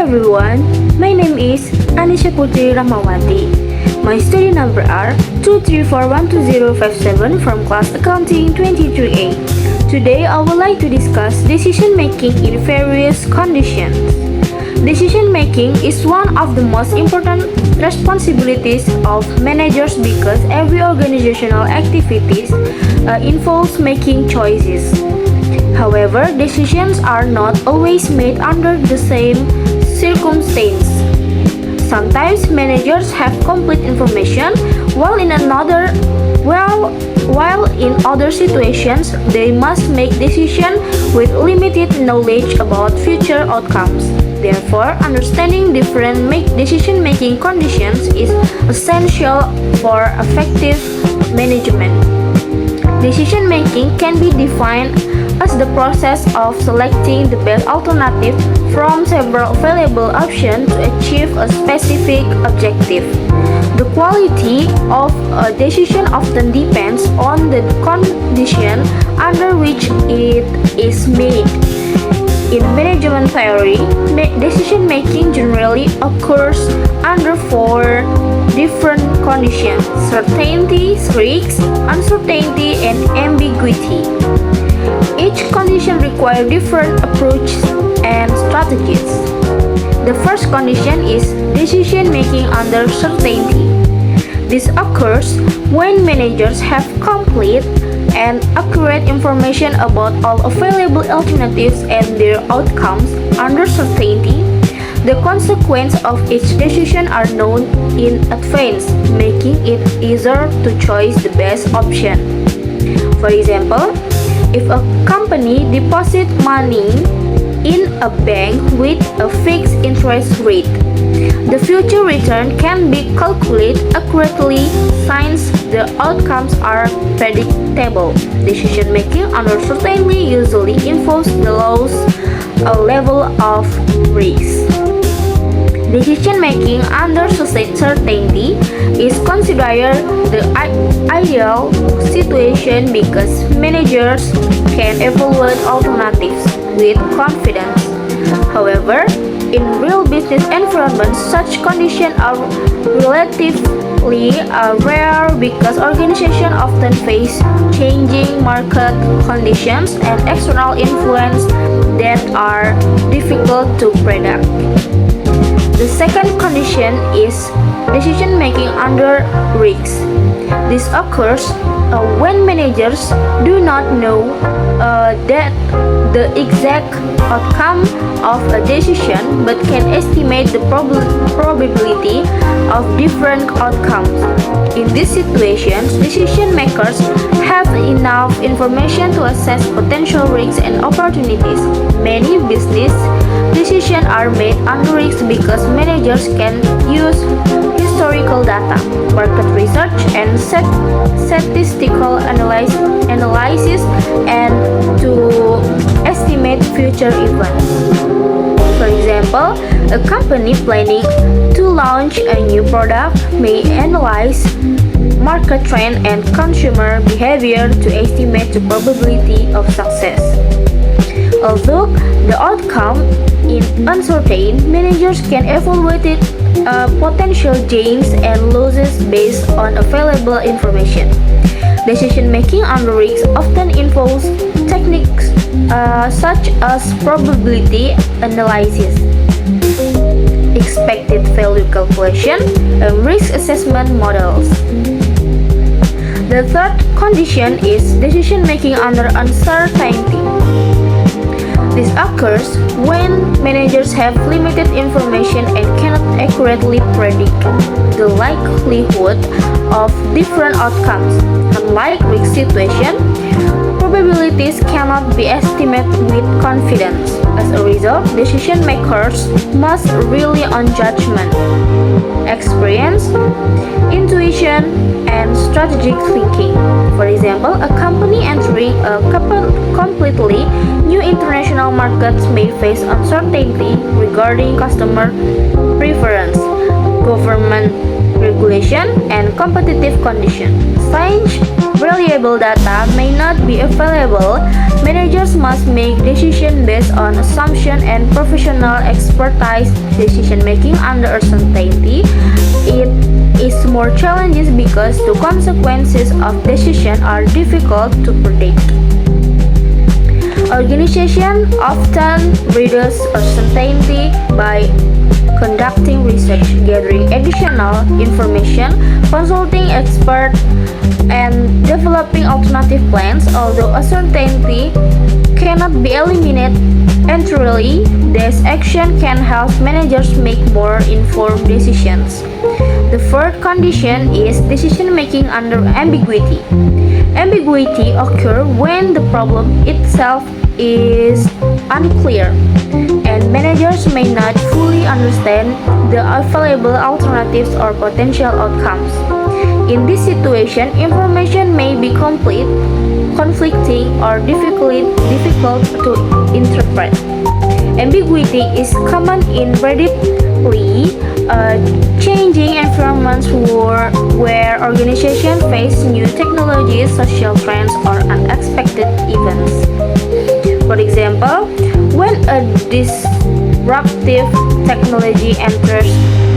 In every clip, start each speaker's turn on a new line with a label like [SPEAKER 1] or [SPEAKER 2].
[SPEAKER 1] everyone, my name is Anisha Putri Rahmawati. My study number are 2341257 from class accounting 23A. Today I would like to discuss decision making in various conditions. Decision making is one of the most important responsibilities of managers because every organizational activities involves making choices. However, decisions are not always made under the same circumstance. Sometimes managers have complete information, while in other situations they must make decisions with limited knowledge about future outcomes. Therefore, understanding different decision-making conditions is essential for effective management. Decision making can be defined as the process of selecting the best alternative from several available options to achieve a specific objective. The quality of a decision often depends on the condition under which it is made. In management theory, decision making generally occurs under four different conditions: certainty, risk, uncertainty, and ambiguity. Each condition requires different approaches and strategies. The first condition is decision making under certainty. This occurs when managers have complete and accurate information about all available alternatives and their outcomes. Under certainty, the consequences of each decision are known in advance, making it easier to choose the best option. For example, if a company deposits money in a bank with a fixed interest rate, the future return can be calculated accurately since the outcomes are predictable. Decision making under certainty usually involves the lowest level of risk. Decision making under certainty is considered the ideal situation because managers can evaluate alternatives with confidence. However, in real business environments, such conditions are relatively rare because organizations often face changing market conditions and external influence that are difficult to predict. The second condition is decision making under risk. This occurs when managers do not know that the exact outcome of a decision but can estimate the probability of different outcomes. In these situations, decision makers have enough information to assess potential risks and opportunities. Many business decisions are made under risk because managers can use historical data, market research, and statistical analysis and to estimate future events. For example, a company planning to launch a new product may analyze market trend and consumer behavior to estimate the probability of success. Although the outcome is uncertain, managers can evaluate potential gains and losses based on available information. Decision making under risk often involves techniques such as probability analysis, expected value calculation, and risk assessment models. The third condition is decision making under uncertainty. This occurs when managers have limited information and cannot accurately predict the likelihood of different outcomes. Unlike risk situation, probabilities cannot be estimated with confidence. As a result, decision makers must rely on judgment, experience, intuition, and strategic thinking. For example, a company entering a completely new international market may face uncertainty regarding customer preference, government regulation, and competitive conditions. Since reliable data may not be available, managers must make decisions based on assumption and professional expertise. Decision making under uncertainty it is more challenging because the consequences of decision are difficult to predict. Organizations often reduce uncertainty by conducting research, gathering additional information, consulting experts, and developing alternative plans. Although uncertainty cannot be eliminated entirely, this action can help managers make more informed decisions. The third condition is decision making under ambiguity. Ambiguity occurs when the problem itself is unclear and managers may not fully understand the available alternatives or potential outcomes. In this situation, information may be complete, conflicting, or difficult to interpret. Ambiguity is common in rapidly changing environments where organizations face new technologies, social trends, or unexpected events. For example, when a disruptive technology enters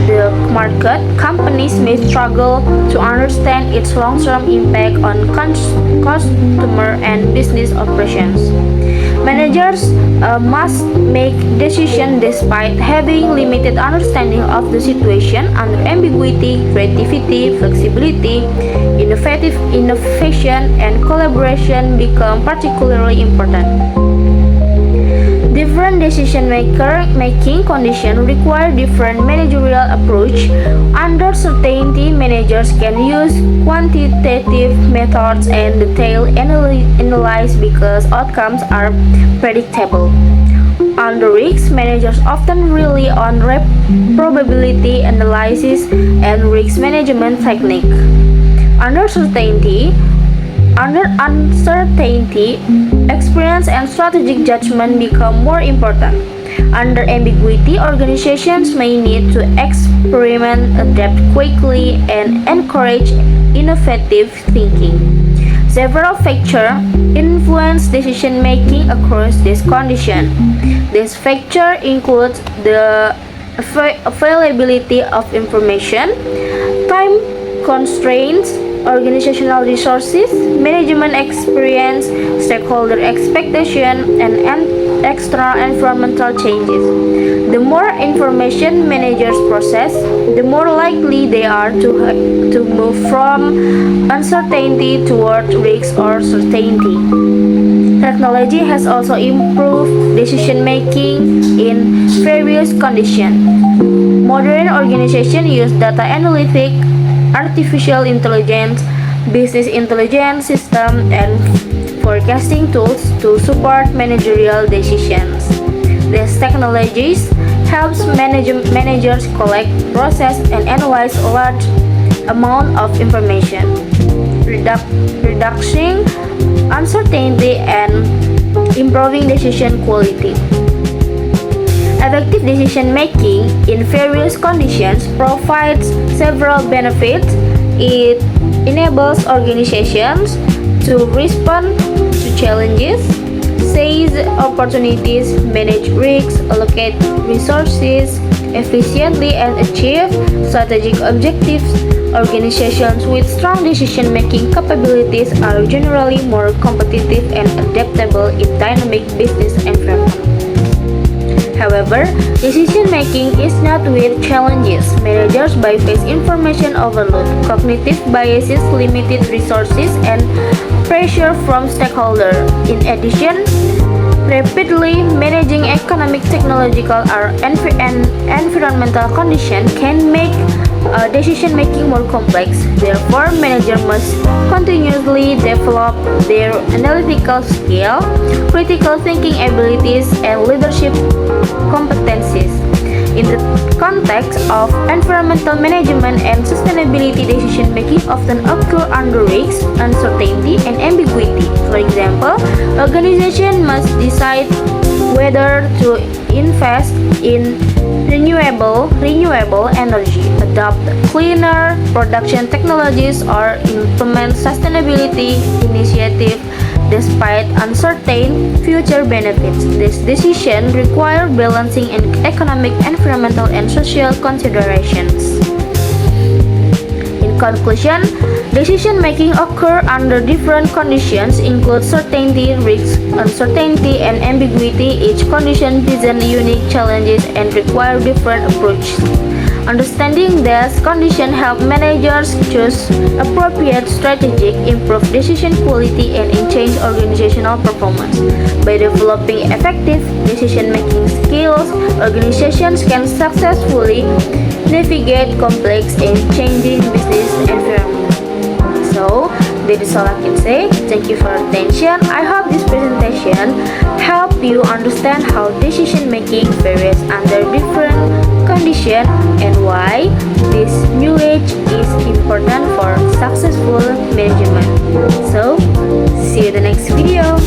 [SPEAKER 1] the market, companies may struggle to understand its long-term impact on customer and business operations. Managers must make decisions despite having limited understanding of the situation. Under ambiguity, creativity, flexibility, innovation, and collaboration become particularly important. Different decision-making conditions require different managerial approach. Under certainty, managers can use quantitative methods and detailed analysis because outcomes are predictable. Under risk, managers often rely on probability analysis and risk management technique. Under uncertainty, experience and strategic judgment become more important. Under ambiguity, organizations may need to experiment, adapt quickly, and encourage innovative thinking. Several factors influence decision making across this condition. These factors include the availability of information, time constraints, organizational resources, management experience, stakeholder expectation, and external environmental changes. The more information managers process, the more likely they are to move from uncertainty toward risk or certainty. Technology has also improved decision making in various conditions. Modern organizations use data analytics, artificial intelligence, business intelligence system, and forecasting tools to support managerial decisions. These technologies helps managers collect, process, and analyze a large amount of information, reducing uncertainty and improving decision quality. Effective decision making in various conditions provides several benefits. It enables organizations to respond to challenges, seize opportunities, manage risks, allocate resources efficiently, and achieve strategic objectives. Organizations with strong decision making capabilities are generally more competitive and adaptable in dynamic business environments. However, decision-making is not without challenges. Managers may face information overload, cognitive biases, limited resources, and pressure from stakeholders. In addition, rapidly managing economic, technological, or environmental conditions can make decision-making more complex. Therefore, managers must continuously develop their analytical skill, critical thinking abilities, and leadership competencies. In the context of environmental management and sustainability, decision-making often occur under risk, uncertainty, and ambiguity. For example, organizations must decide whether to invest in renewable energy, adopt cleaner production technologies, or implement sustainability initiatives despite uncertain future benefits. This decision requires balancing economic, environmental, and social considerations. In conclusion, decision making occurs under different conditions, include certainty, risk, uncertainty, and ambiguity. Each condition presents unique challenges and requires different approaches. Understanding these conditions help managers choose appropriate strategies, improve decision quality, and enhance organizational performance. By developing effective decision-making skills, organizations can successfully navigate complex and changing business environments. So, that is all I can say. Thank you for your attention. I hope this presentation helped you understand how decision making varies under different conditions and why this knowledge is important for successful management. So, see you in the next video.